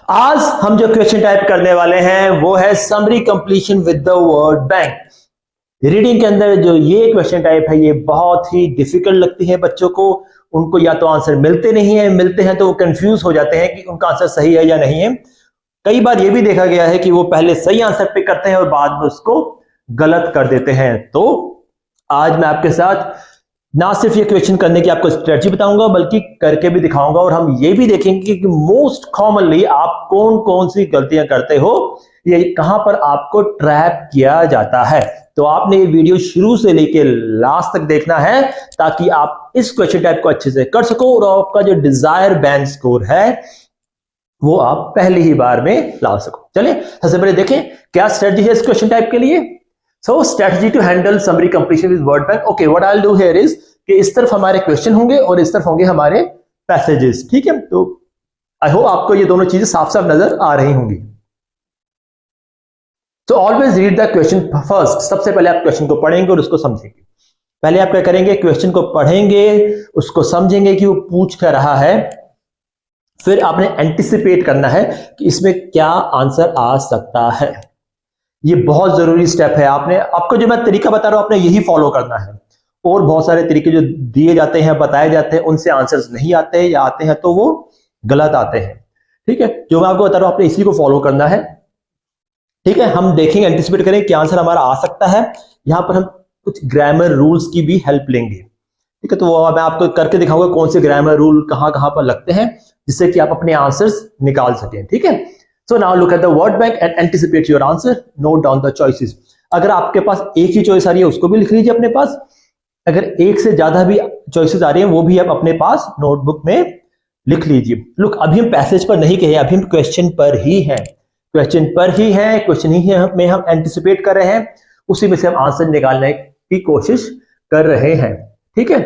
आज हम जो क्वेश्चन टाइप करने वाले हैं वो है summary completion with the word bank. Reading के अंदर जो ये क्वेश्चन टाइप है ये बहुत ही डिफिकल्ट लगती है बच्चों को। उनको या तो आंसर मिलते नहीं है, मिलते हैं तो वो कंफ्यूज हो जाते हैं कि उनका आंसर सही है या नहीं है। कई बार ये भी देखा गया है कि वो पहले सही आंसर पिक करते हैं और बाद में उसको गलत कर देते हैं। तो आज मैं आपके साथ ना सिर्फ ये क्वेश्चन करने की आपको स्ट्रेटजी बताऊंगा बल्कि करके भी दिखाऊंगा, और हम ये भी देखेंगे कि मोस्ट कॉमनली आप कौन कौन सी गलतियां करते हो, ये कहां पर आपको ट्रैप किया जाता है। तो आपने ये वीडियो शुरू से लेके लास्ट तक देखना है ताकि आप इस क्वेश्चन टाइप को अच्छे से कर सको और आपका जो डिजायर बैंक स्कोर है वो आप पहली ही बार में ला सको। चलिए सबसे पहले देखें क्या स्ट्रेटजी है इस क्वेश्चन टाइप के लिए। So strategy to handle summary completion with word bank. Okay, what I'll do here is कि इस तरफ हमारे क्वेश्चन होंगे और इस तरफ होंगे हमारे पैसेजेस। ठीक है, तो आई होप आपको ये दोनों चीजें साफ साफ नजर आ रही होंगी। तो always read the question first. सबसे पहले आप क्वेश्चन को पढ़ेंगे और उसको समझेंगे। पहले आप क्या करेंगे, क्वेश्चन को पढ़ेंगे, उसको समझेंगे कि वो पूछ क्या रहा है, फिर आपने एंटिसिपेट करना है कि इसमें क्या आंसर आ सकता है। ये बहुत जरूरी स्टेप है। आपको जो मैं तरीका बता रहा हूं आपने यही फॉलो करना है। और बहुत सारे तरीके जो दिए जाते हैं, बताए जाते हैं, उनसे आंसर्स नहीं आते या आते हैं तो वो गलत आते हैं। ठीक है, जो मैं आपको बता रहा हूं आपने इसी को फॉलो करना है। ठीक है, हम देखेंगे, एंटिसिपेट करें क्या आंसर हमारा आ सकता है। यहां पर हम कुछ ग्रामर रूल्स की भी हेल्प लेंगे। ठीक है, तो वो मैं आपको करके दिखाऊंगा कौन से ग्रामर रूल कहां कहां पर लगते हैं जिससे कि आप अपने आंसर्स निकाल सकें। ठीक है, So now look at the word bank and anticipate your answer. Note down the choices. अगर आपके पास एक ही चॉइस आ रही है उसको भी लिख लीजिए अपने पास। अगर एक से ज्यादा भी चॉइसेस आ रही हैं वो भी आप अपने पास नोटबुक में लिख लीजिए। लुक, अभी हम पैसेज पर नहीं कहे, अभी हम क्वेश्चन पर ही हैं। क्वेश्चन पर ही हैं, क्वेश्चन ही में हम एंटिसिपेट कर रहे हैं, उसी में से हम आंसर निकालने की कोशिश कर रहे हैं। ठीक है,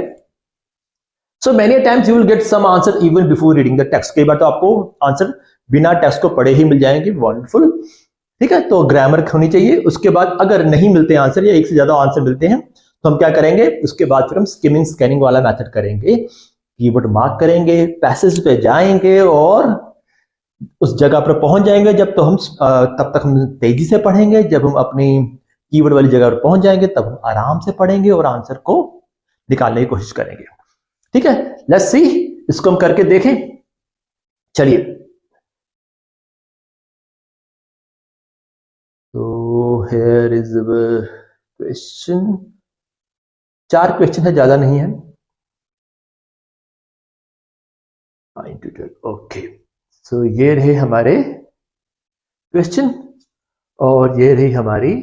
so many times you will get some answer even before reading the text. कई बार तो आपको आंसर बिना टेक्स्ट को पढ़े ही मिल जाएंगे। वंडरफुल। ठीक है, तो ग्रामर होनी चाहिए। उसके बाद अगर नहीं मिलते आंसर या एक से ज्यादा आंसर मिलते हैं तो हम क्या करेंगे, उसके बाद फिर हम स्किमिंग स्कैनिंग वाला मेथड करेंगे। कीवर्ड मार्क करेंगे, पैसेज पे जाएंगे और उस जगह पर पहुंच जाएंगे। तब तक हम तेजी से पढ़ेंगे। जब हम अपनी कीवर्ड वाली जगह पर पहुंच जाएंगे तब हम आराम से पढ़ेंगे और आंसर को निकालने की कोशिश करेंगे। ठीक है, लेट्स सी, इसको हम करके देखें। चलिए, तो here is the question। 4 question है, ज्यादा नहीं है। ओके, सो ये रहे हमारे क्वेश्चन और ये रही हमारी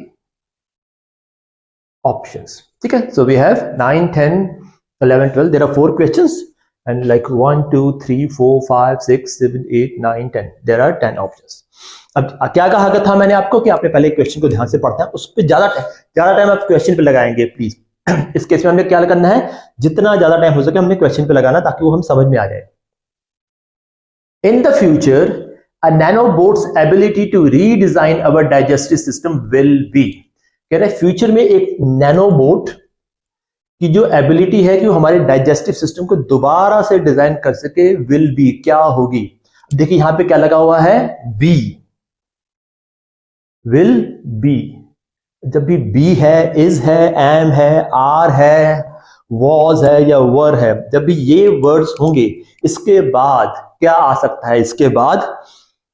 ऑप्शंस। ठीक है, so we have 9, 10, 11, 12। There are 4 questions and like 1, 2, 3, 4, 5, 6, 7, 8, 9, 10। there are 10 options। अब क्या कहा था मैंने आपको कि आपने पहले क्वेश्चन को ध्यान से पढ़ते हैं, उस पर ज्यादा टाइम आप क्वेश्चन पे लगाएंगे प्लीज। इस केस में हमने क्या करना है, जितना ज्यादा टाइम हो सके हमने क्वेश्चन पे लगाना ताकि वो हम समझ में आ जाए। इन the future a nanobot's ability to redesign our digestive system will be। कह रहे फ्यूचर में एक नैनोबोट की जो एबिलिटी है कि वो हमारे डाइजेस्टिव सिस्टम को दोबारा से डिजाइन कर सके, विल बी क्या होगी। देखिए यहां पे क्या लगा हुआ है, बी, विल बी। जब भी बी है, इज है, एम है, आर है, वॉज है या वर है, जब भी ये वर्ड्स होंगे इसके बाद क्या आ सकता है, इसके बाद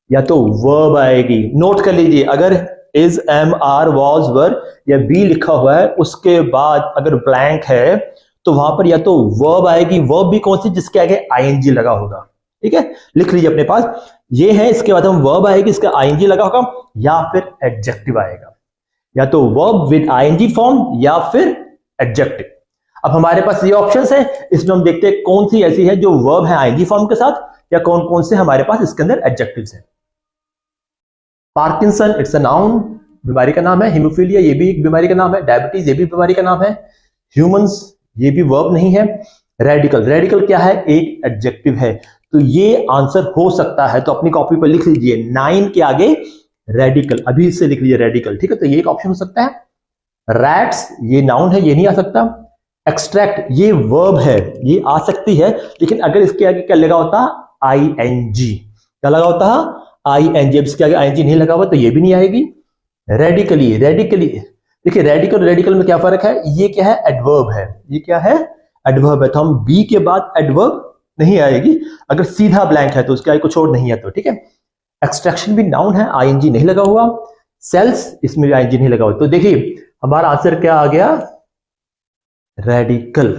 या तो वर्ब आएगी। नोट कर लीजिए, अगर इज, एम, आर, वॉज, वर या बी लिखा हुआ है उसके बाद अगर ब्लैंक है तो वहां पर या तो वर्ब आएगी। वर्ब भी कौन सी, जिसके आगे आईएनजी लगा होगा। ठीक है, लिख लीजिए अपने पास, ये है, इसके बाद हम वर्ब आएगी, इसका आईएनजी लगा होगा, या फिर एडजेक्टिव आएगा, या तो वर्ब विद आईएनजी फॉर्म या फिर एडजेक्टिव। अब हमारे पास ये ऑप्शंस है, इसमें हम देखते हैं कौन सी ऐसी है जो वर्ब है आईएनजी फॉर्म के साथ या कौन कौन से हमारे पास इसके अंदर एडजेक्टिव्स हैं। पार्किंसन, इट्स अ नाउन, बीमारी का नाम है। हीमोफीलिया, ये भी एक बीमारी का नाम है। डायबिटीज, ये भी बीमारी का नाम है। ह्यूमंस, ये भी वर्ब नहीं है। रेडिकल, रेडिकल क्या है, एक एडजेक्टिव है। तो ये आंसर हो सकता है, तो अपनी कॉपी पर लिख लीजिए 9 के आगे रेडिकल, अभी इससे लिख लीजिए रेडिकल। ठीक है, तो ये एक ऑप्शन हो सकता है। रैट्स, ये नाउन है, ये नहीं आ सकता। एक्सट्रैक्ट, ये वर्ब है, ये आ सकती है, लेकिन अगर इसके आगे क्या लगा होता, आईएनजी। क्या लगा होता है, ING, इसके आगे ING नहीं लगा हुआ तो ये भी नहीं आएगी। रेडिकली, रेडिकली देखिए रेडिकल रेडिकल में क्या फर्क है, ये क्या है, एडवर्ब है, ये क्या है, एडवर्ब है, तो हम बी के बाद एडवर्ब नहीं आएगी। अगर सीधा ब्लैंक है तो उसके आगे कुछ और नहीं है तो ठीक है। एक्सट्रैक्शन भी नाउन है, ING नहीं लगा हुआ। सेल्स, इसमें भी ING नहीं लगा हुआ, तो देखिए हमारा आंसर क्या आ गया, रेडिकल।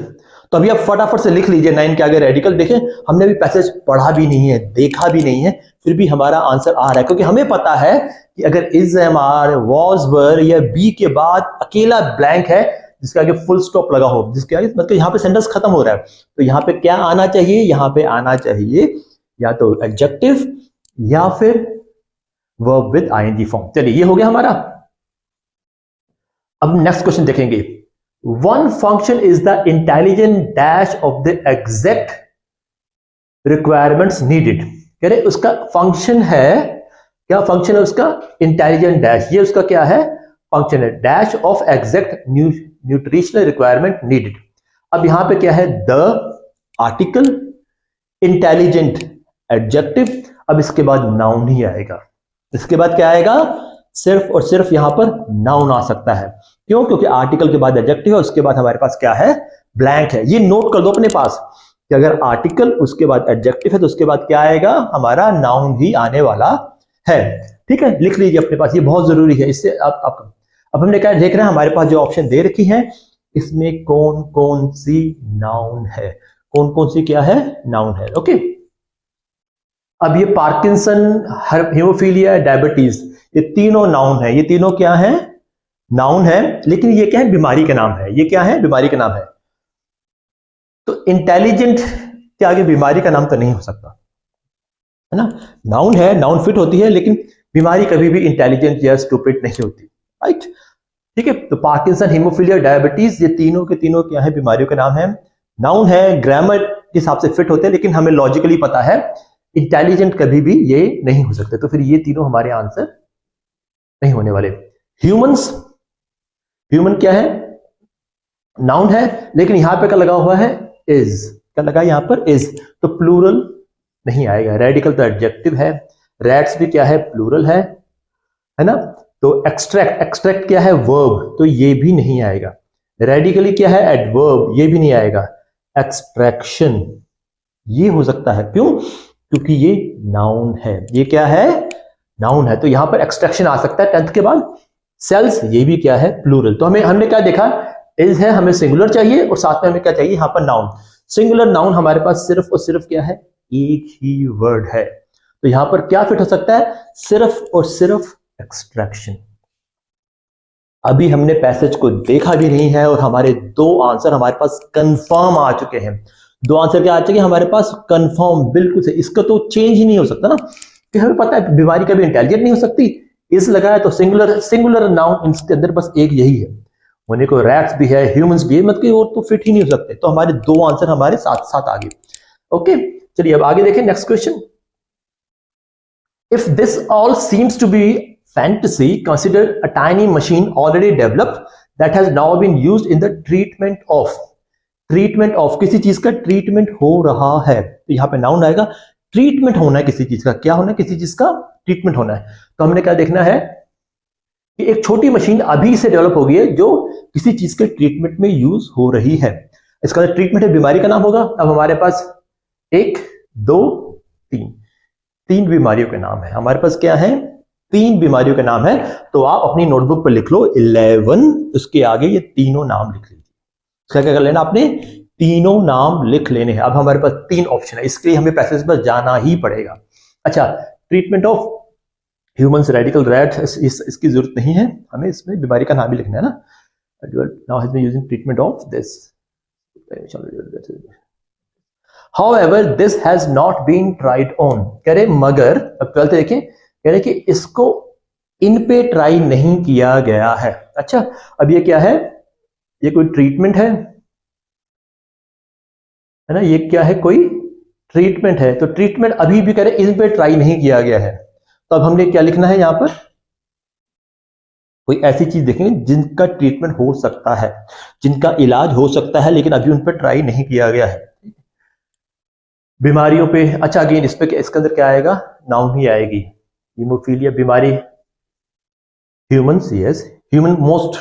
तो अभी आप फटाफट से लिख लीजिए 9 के आगे रेडिकल। देखें हमने भी पैसेज पढ़ा भी नहीं है, देखा भी नहीं है, फिर भी हमारा आंसर आ रहा है, क्योंकि हमें पता है कि अगर इज, एम, आर, वॉज, वर या बी के बाद अकेला ब्लैंक है जिसके आगे फुल स्टॉप लगा हो, जिसके आगे मतलब यहाँ पे सेंटेंस खत्म हो रहा है, तो यहाँ पे क्या आना चाहिए, यहाँ पे आना चाहिए या तो एडजेक्टिव या फिर वर्ब विद ING फॉर्म। चलिए ये हो गया हमारा। अब नेक्स्ट क्वेश्चन देखेंगे। One function is the intelligent dash of the exact requirements needed. कह रहे उसका फंक्शन है, क्या फंक्शन है उसका, इंटेलिजेंट डैश, ये उसका क्या है, फंक्शन है, dash of exact nutritional requirement needed. अब यहां पे क्या है, द आर्टिकल, इंटेलिजेंट एडजेक्टिव, अब इसके बाद नाउन ही आएगा। इसके बाद क्या आएगा, सिर्फ और सिर्फ यहां पर नाउन आ सकता है। क्यों, क्योंकि आर्टिकल के बाद एडजेक्टिव है, उसके बाद हमारे पास क्या है, ब्लैंक है। ये नोट कर दो अपने पास कि अगर आर्टिकल उसके बाद एडजेक्टिव है तो उसके बाद क्या आएगा, हमारा नाउन ही आने वाला है। ठीक है, लिख लीजिए अपने पास, ये बहुत जरूरी है। इससे अब हमने क्या देख रहे हैं, हमारे पास जो ऑप्शन दे रखी है इसमें कौन कौन सी नाउन है, कौन कौन सी क्या है, नाउन है। ओके, अब ये पार्किंसन, हीमोफीलिया, डायबिटीज, ये तीनों नाउन है। ये तीनों क्या है, नाउन है, लेकिन ये क्या है, बीमारी का नाम है। ये क्या है, बीमारी का नाम है। तो इंटेलिजेंट के आगे बीमारी का नाम तो नहीं हो सकता, है ना। नाउन है, नाउन फिट होती है, लेकिन बीमारी कभी भी इंटेलिजेंट या स्टूपिड नहीं होती, राइट। ठीक है, तो पार्किंसन, हीमोफीलिया, डायबिटीज, ये तीनों के तीनों क्या है, बीमारियों का नाम है। नाउन है, ग्रामर के हिसाब से फिट होते हैं, लेकिन हमें लॉजिकली पता है इंटेलिजेंट कभी भी ये नहीं हो सकते, तो फिर ये तीनों हमारे आंसर नहीं होने वाले। ह्यूमंस, ह्यूमन क्या है, नाउन है, लेकिन यहां पे क्या लगा हुआ है, इज, क्या लगा यहां पर, इज, तो प्लूरल नहीं आएगा। रेडिकल तो एडजेक्टिव है, रैट्स भी क्या है, प्लूरल है ना। तो एक्सट्रैक्ट, एक्सट्रैक्ट क्या है, वर्ब, तो ये भी नहीं आएगा। रेडिकली क्या है, एडवर्ब, ये भी नहीं आएगा। एक्सट्रैक्शन ये हो सकता है, क्यों, क्योंकि ये नाउन है। ये क्या है, नाउन है, तो यहां पर एक्सट्रैक्शन आ सकता है 10th के बाद। सेल्स, ये भी क्या है, प्लूरल। तो हमने क्या देखा, इज है, हमें सिंगुलर चाहिए और साथ में हमें क्या चाहिए, यहां पर नाउन। सिंगुलर नाउन हमारे पास सिर्फ और सिर्फ क्या है, एक ही वर्ड है, तो यहां पर क्या फिट हो सकता है, सिर्फ और सिर्फ एक्सट्रैक्शन। अभी हमने पैसेज को देखा भी नहीं है और हमारे दो आंसर हमारे पास कंफर्म आ चुके हैं। दो आंसर क्या आ चुके हैं हमारे पास, कंफर्म, बिल्कुल से। इसका तो चेंज ही नहीं हो सकता ना, कि हमें पता है बीमारी कभी इंटेलिजेंट नहीं हो सकती। इस लगा है तो सिंगुलर, सिंगुलर नाउन इसके अंदर बस एक यही है। होने को रैट्स भी है, ह्यूमंस भी है, मतलब और तो फिट ही नहीं हो सकते। तो हमारे दो आंसर हमारे साथ साथ आ गए। ओके, चलिए अब आगे देखें next question. If this all seems to be fantasy, consider a tiny machine already developed that has now been used in the treatment of, treatment of, किसी चीज का ट्रीटमेंट हो रहा है, तो यहाँ पे नाउन आएगा। ट्रीटमेंट होना है किसी चीज का, क्या होना है, किसी चीज का ट्रीटमेंट होना है। तो हमने क्या देखना है कि एक छोटी मशीन अभी से डेवलप हो गई है जो किसी चीज के ट्रीटमेंट में यूज हो रही है। इसका ट्रीटमेंट है, बीमारी का नाम होगा। अब हमारे पास 1 2 3 तीन बीमारियों के नाम है हमारे पास, क्या है, 3 बीमारियों के नाम है। तो आप अपनी नोटबुक पर लिख लो 11, उसके आगे ये तीनों नाम लिख लीजिए। क्या क्या कर लेना आपने, तीनों नाम लिख लेने हैं। अब हमारे पास 3 ऑप्शन है, इसके लिए हमें पैसेज पर जाना ही पड़ेगा। अच्छा, treatment of humans, radical, rat, इसकी जरूरत नहीं है हमें, इसमें बीमारी का नाम भी लिखना है ना। Now has been using treatment of this, however this has not been tried on। कह रहे मगर, अब 12th देखें, कह रहे कि इसको इन पे ट्राई नहीं किया गया है। अच्छा, अब ये क्या है, ये कोई ट्रीटमेंट है ना, ये क्या है, कोई ट्रीटमेंट है। तो ट्रीटमेंट अभी भी कह रहे इन पे ट्राई नहीं किया गया है। तो अब हमने क्या लिखना है, यहां पर कोई ऐसी चीज देखेंगे जिनका ट्रीटमेंट हो सकता है, जिनका इलाज हो सकता है, लेकिन अभी उन पर ट्राई नहीं किया गया है। बीमारियों पे, अच्छा अगेन इस पे, इसके अंदर क्या आएगा, नाउन ही आएगी। हीमोफीलिया बीमारी humans, yes human most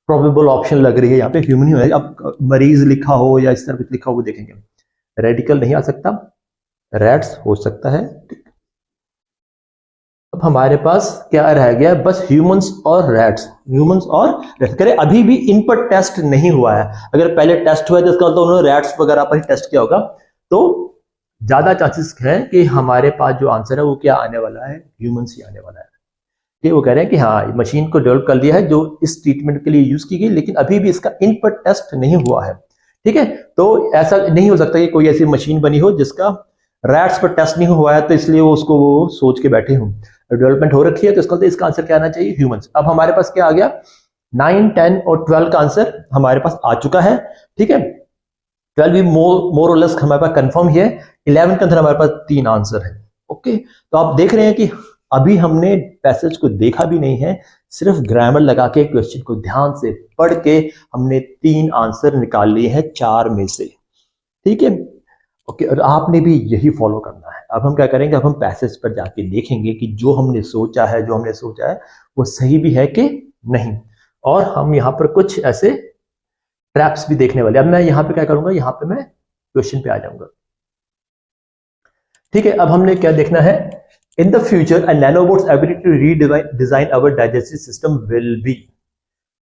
probable option लग रही है यहाँ पे, ह्यूमन ही है। अब मरीज लिखा हो या इस तरह कुछ लिखा हो वो देखेंगे। रेडिकल नहीं आ सकता, रैट्स हो सकता है। अब हमारे पास क्या रह गया, बस ह्यूमंस और रैट्स, ह्यूमंस और रैट्स। करें अभी भी इन पर टेस्ट नहीं हुआ है, अगर पहले टेस्ट हुआ है तो इसका मतलब उन्होंने रैट्स वगैरह पर ही टेस्ट किया होगा, तो ज्यादा चांसेस हैं कि हमारे पास जो आंसर है वो क्या आने वाला है, ह्यूमंस ही आने वाला है। कि वो कह रहे हैं कि हाँ मशीन को डेवलप कर लिया है जो इस ट्रीटमेंट के लिए यूज की गई, लेकिन अभी भी इसका इन पर टेस्ट नहीं हुआ है। ठीक है, तो ऐसा नहीं हो सकता कि कोई ऐसी मशीन बनी हो जिसका रैट्स पर टेस्ट नहीं हुआ है, तो इसलिए वो उसको वो सोच के बैठे हों। डेवलपमेंट हो रखी है तो इसका आंसर क्या आना चाहिए, ह्यूमंस। अब हमारे पास क्या आ गया, 9, 10 और 12 का आंसर हमारे पास आ चुका है। ठीक है, 12 भी मोर और लेस हमारे पास कंफर्म ही है। 11 के अंदर हमारे पास 3 आंसर है। ओके, तो आप देख रहे हैं कि अभी हमने पैसेज को देखा भी नहीं है, सिर्फ ग्रामर लगा के क्वेश्चन को ध्यान से पढ़ के हमने 3 आंसर निकाल लिए हैं 4 में से। ठीक है, ओके, और आपने भी यही फॉलो करना है। अब हम क्या करेंगे, अब हम पैसेज पर जाके देखेंगे कि जो हमने सोचा है वो सही भी है कि नहीं, और हम यहाँ पर कुछ ऐसे ट्रैप्स भी देखने वाले। अब मैं यहाँ पे क्या करूंगा, यहाँ पे मैं क्वेश्चन पे आ जाऊंगा। ठीक है, अब हमने क्या देखना है, in the future and nanobots ability to redesign our digestive system will be.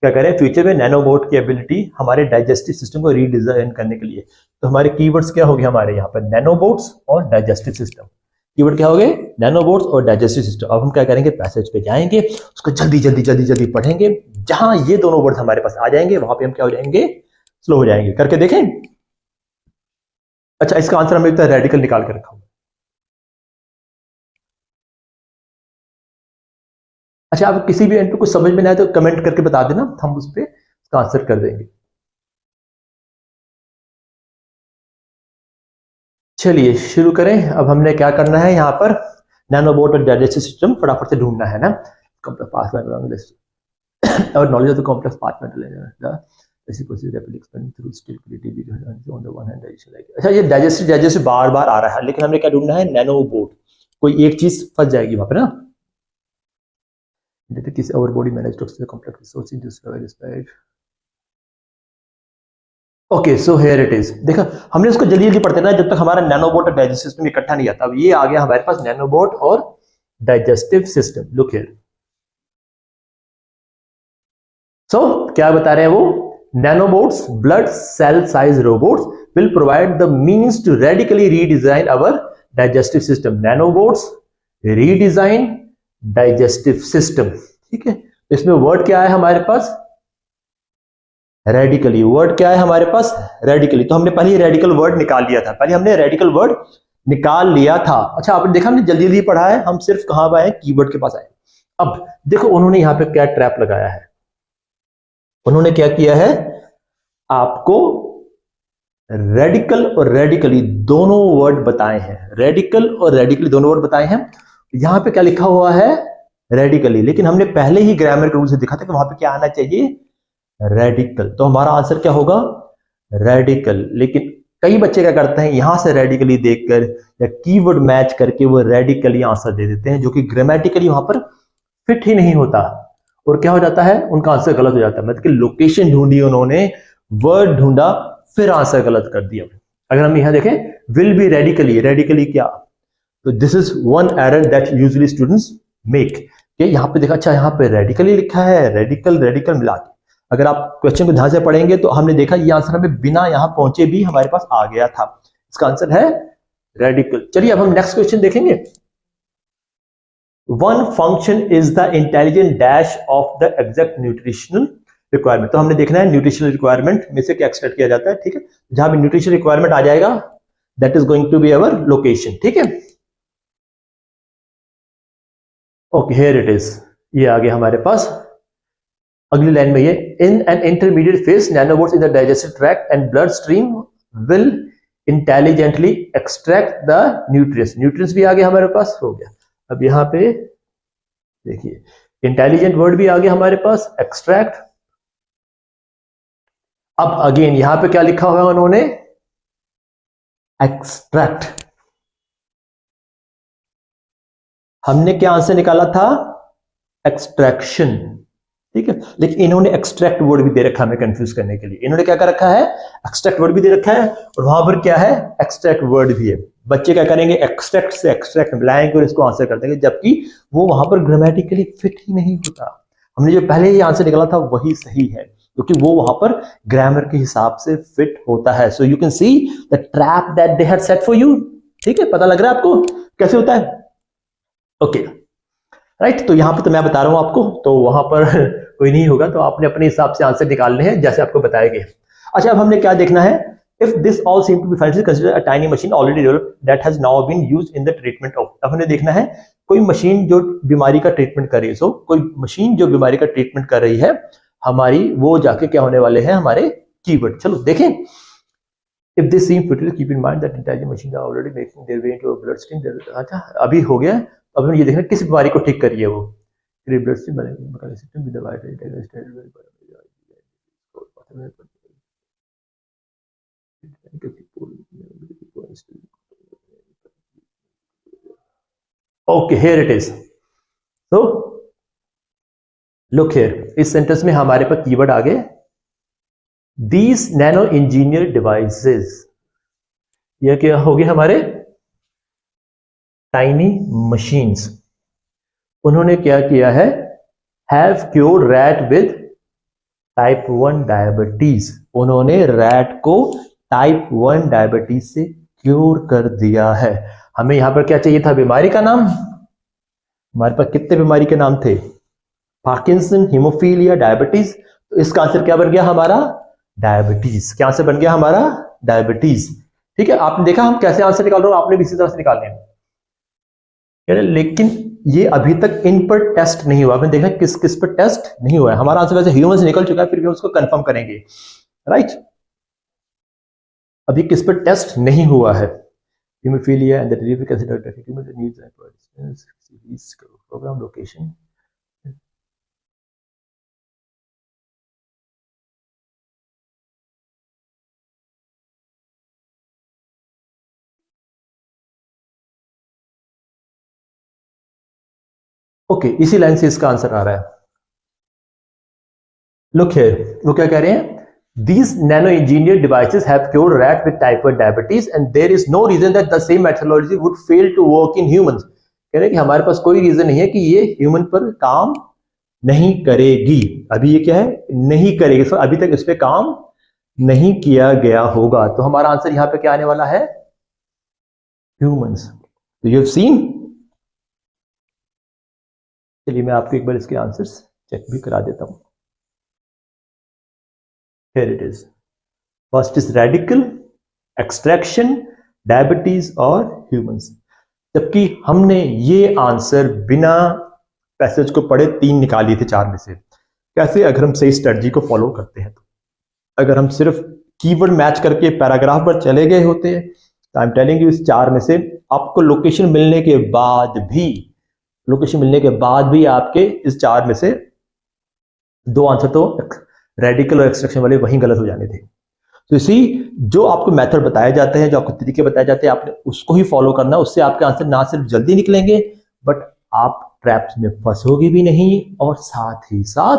क्या करें, फ्यूचर में नैनोबोट की एबिलिटी हमारे डाइजेस्टिव सिस्टम को रीडिजाइन करने के लिए। तो हमारे कीवर्ड्स क्या हो गए हमारे यहाँ पर, नैनोबोट्स और डाइजेस्टिव सिस्टम। कीवर्ड क्या हो गए, नैनोबोट्स और डाइजेस्टिव सिस्टम। अब हम क्या करेंगे, पैसेज पे जाएंगे, उसको जल्दी जल्दी जल्दी जल्दी पढ़ेंगे। जहां ये दोनों वर्ड हमारे पास आ जाएंगे वहां पे हम क्या हो जाएंगे, स्लो हो जाएंगे। करके देखें। अच्छा, इसका आंसर हमने इतना रेडिकल निकाल के रखा। अच्छा, आप किसी भी एंड पे कुछ समझ में ना आए तो कमेंट करके बता देना, हम उस पर उसका आंसर कर देंगे। चलिए शुरू करें। अब हमने क्या करना है यहाँ पर, नैनोबोट और डाइजेस्टिव सिस्टम फटाफट से ढूंढना है ना। और knowledge of the complex part में अच्छा, ये डाइजेस्टिव बार बार आ रहा है, लेकिन हमने क्या ढूंढना है, नैनोबोट। कोई एक चीज फंस जाएगी वहां पे ना, किसी और body manage complex resource in okay, so here it is. देखा, हमने उसको जल्दी जल्दी पढ़ते ना जब तक हमारा नैनोबोट और डाइजेस्टिव सिस्टम इकट्ठा नहीं आता। अब ये आ गया हमारे पास नैनोबोट और digestive system. Look here, so क्या बता रहे हैं वो, nanobots blood cell size robots will provide the means to radically redesign our digestive system. Nanobots redesign digestive system. ठीक है, इसमें वर्ड क्या है हमारे पास, रेडिकली। वर्ड क्या है हमारे पास, रेडिकली। तो हमने पहले रेडिकल वर्ड निकाल लिया था, पहले हमने रेडिकल वर्ड निकाल लिया था। अच्छा, आपने देखा हमने जल्दी जल्दी पढ़ा है, हम सिर्फ कहां आए, कीवर्ड के पास आए। अब देखो उन्होंने यहां पे क्या ट्रैप लगाया है, उन्होंने क्या किया है, आपको रेडिकल और रेडिकली दोनों वर्ड बताए हैं। रेडिकल और रेडिकली दोनों वर्ड बताए हैं। यहां पे क्या लिखा हुआ है, रेडिकली, लेकिन हमने पहले ही ग्रामर के रूल से देखा था कि वहां पे क्या आना चाहिए, रेडिकल। तो हमारा आंसर क्या होगा, रेडिकल। लेकिन कई बच्चे क्या करते हैं, यहां से रेडिकली देखकर या कीवर्ड मैच करके वो रेडिकली आंसर दे देते हैं, जो कि ग्रामेटिकली वहां पर फिट ही नहीं होता, और क्या हो जाता है, उनका आंसर गलत हो जाता है। मतलब कि लोकेशन ढूंढी उन्होंने, वर्ड ढूंढा, फिर आंसर गलत कर दिया। अगर हम यहां देखें, विल बी रेडिकली, रेडिकली क्या, तो this is one error that usually students make. कि यहां पे देखा, अच्छा यहां पे रेडिकली लिखा है, रेडिकल रेडिकल मिला के। अगर आप क्वेश्चन को ध्यान से पढ़ेंगे तो हमने देखा ये आंसर हमें बिना यहां पहुंचे भी हमारे पास आ गया था। इसका आंसर है रेडिकल। चलिए अब हम नेक्स्ट क्वेश्चन देखेंगे। One function is the intelligent dash of the exact nutritional requirement. तो हमने देखना है न्यूट्रिशनल रिक्वायरमेंट में से क्या एक्सपेक्ट किया जाता है। ठीक है, जहां भी न्यूट्रिशनल रिक्वायरमेंट आ जाएगा that is going to be our location. ठीक है, ओके, हियर इट इज, ये आ गया हमारे पास। अगली लाइन में ये, in an intermediate phase nanobots in the digestive tract and blood stream will intelligently extract the nutrients. Nutrients भी आगे हमारे पास हो गया। अब यहां पे देखिए, इंटेलिजेंट वर्ड भी आ गया हमारे पास, एक्सट्रैक्ट। अब अगेन यहां पे क्या लिखा हुआ है उन्होंने, एक्सट्रैक्ट। हमने क्या आंसर निकाला था? एक्सट्रैक्शन, ठीक है। लेकिन इन्होंने एक्सट्रैक्ट वर्ड भी दे रखा है हमें कंफ्यूज करने के लिए। इन्होंने क्या कर रखा है? एक्सट्रैक्ट वर्ड भी दे रखा है और वहां पर क्या है? एक्सट्रैक्ट वर्ड भी है। बच्चे क्या करेंगे? एक्सट्रैक्ट से एक्सट्रैक्ट मिलाएंगे और इसको आंसर कर देंगे, जबकि वो वहां पर ग्रामेटिकली फिट ही नहीं होता। हमने जो पहले ही आंसर निकाला था वही सही है, क्योंकि वो वहां पर ग्रामर के हिसाब से फिट होता है। So you can see the trap that they had set for you. ठीक है, पता लग रहा है आपको कैसे होता है? Okay right. तो यहां पर तो मैं बता रहा हूं आपको, तो वहां पर कोई नहीं होगा, तो आपने अपने हिसाब से आंसर निकालने हैं जैसे आपको बताया गया। अच्छा, अब हमने क्या देखना है? If this all seem to be false, consider a tiny machine already developed that has now been used in the treatment of। अब हमने देखना है कोई मशीन जो बीमारी का ट्रीटमेंट कर रही है। कोई मशीन जो बीमारी का ट्रीटमेंट कर रही है हमारी, वो जाके क्या होने वाले हैं? हमारे कीवर्ड। चलो देखें। If this seem futile, keep in mind that intelligent machines are already making their way into a bloodstream। अच्छा, अभी हो गया। अब हम ये देखना किस बीमारी को ठीक कर रही है वो। bloodstream system with the wide Okay, here it is. So look here, इस सेंटेंस में हमारे पास कीवर्ड आ गए, these nano engineered devices। यह क्या हो गया? हमारे टाइनी मशीन्स। उन्होंने क्या किया है? Have cured rat with type 1 diabetes. उन्होंने रैट को टाइप 1 डायबिटीज से क्योर कर दिया है। हमें यहां पर क्या चाहिए था? बीमारी का नाम। हमारे पास कितने बीमारी के नाम थे? Parkinson, haemophilia, diabetes. तो इसका आंसर क्या बन गया हमारा? डायबिटीज। क्या आंसर बन गया हमारा? डायबिटीज। ठीक है, आपने देखा हम कैसे आंसर निकाल रहे हो, आपने भी इसी तरह से निकालने हैं। लेकिन ये अभी तक इन पर टेस्ट नहीं हुआ। आपने देखा किस किस पर टेस्ट नहीं हुआ है। हमारा आंसर वैसे ह्यूमन से निकल चुका है, फिर भी उसको कंफर्म करेंगे, राइट। अभी किस पर टेस्ट नहीं हुआ है? Haemophilia and the delivery considered needs programme location. Okay, इसी लाइन से इसका आंसर आ रहा है। लुक हियर, वो क्या कह रहे हैं? These nano-engineered devices have cured rat with type 1 diabetes and there is no reason that the same methodology would fail to work in humans। कह रहे हैं कि हमारे पास कोई रीजन नहीं है कि ये ह्यूमन पर काम नहीं करेगी। अभी ये क्या है? नहीं करेगी। तो अभी तक इस पे काम नहीं किया गया होगा। तो हमारा आंसर यहां पे क्या आने वाला है? ह्यूमंस। तो यू हैव सीन। चलिए मैं आपको एक बार इसके आंसर्स चेक भी करा देता हूं। Here it is. First is radical, extraction, diabetes और humans। जबकि हमने ये आंसर बिना पैसेज को पढ़े 3 निकाल लिए थे 4 में से। कैसे? अगर हम सही स्ट्रेटजी को फॉलो करते हैं। तो अगर हम सिर्फ कीवर्ड मैच करके पैराग्राफ पर चले गए होते तो आई एम टेलिंग यू, इस 4 में से आपको लोकेशन मिलने के बाद भी आपके इस 4 में से 2 आंसर तो रेडिकल और एक्सट्रैक्शन वाले वहीं गलत हो जाने थे। तो इसी जो आपको मेथड बताए जाते हैं, जो आपको तरीके बताए जाते हैं, आपने उसको ही फॉलो करना। उससे आपके आंसर ना सिर्फ जल्दी निकलेंगे, बट आप ट्रैप्स में फंसोगे भी नहीं, और साथ ही साथ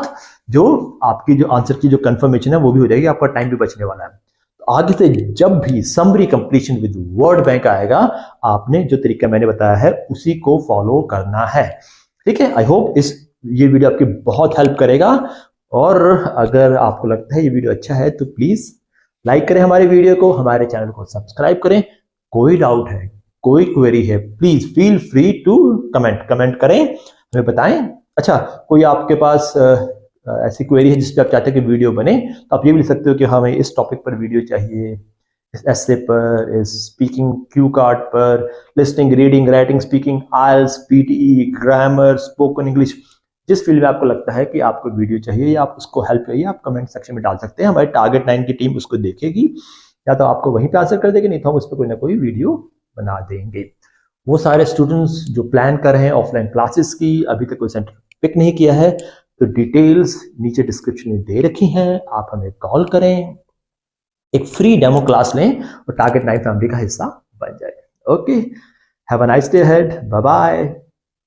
जो आपकी जो आंसर की जो कंफर्मेशन है वो भी हो जाएगी, आपका टाइम भी बचने वाला है। तो आगे से जब भी summary completion with word bank आएगा, आपने जो तरीका मैंने बताया है उसी को फॉलो करना है। ठीक है, आई होप ये वीडियो आपकी बहुत हेल्प करेगा। और अगर आपको लगता है ये वीडियो अच्छा है तो प्लीज लाइक करें हमारे वीडियो को, हमारे चैनल को सब्सक्राइब करें। कोई डाउट है, कोई क्वेरी है, please feel free to comment करें, हमें बताएं। अच्छा, कोई आपके पास ऐसी क्वेरी है जिस पे आप चाहते हैं कि वीडियो बने, तो आप ये भी लिख सकते हो कि हमें इस टॉपिक पर वीडियो चाहिए, इस एसे पर, इस स्पीकिंग क्यू कार्ड पर, लिस्निंग, रीडिंग, राइटिंग, स्पीकिंग, आइल्स, पीटीई, ग्रामर, स्पोकन इंग्लिश। जिस फील्ड में आपको लगता है कि आपको वीडियो चाहिए या आप उसको हेल्प चाहिए, आप कमेंट सेक्शन में डाल सकते हैं। हमारी टारगेट 9 की टीम उसको देखेगी, या तो आपको वहीं पे आंसर कर देगी, नहीं तो हम उस पर कोई ना कोई वीडियो बना देंगे। वो सारे स्टूडेंट्स जो प्लान कर रहे हैं ऑफलाइन क्लासेस की, अभी तक कोई सेंटर पिक नहीं किया है, तो डिटेल्स नीचे डिस्क्रिप्शन में दे रखी हैं, आप हमें कॉल करें, एक फ्री डेमो क्लास लें और टारगेट 9 फैमिली का हिस्सा बन जाए। Okay, have a nice day ahead, bye bye.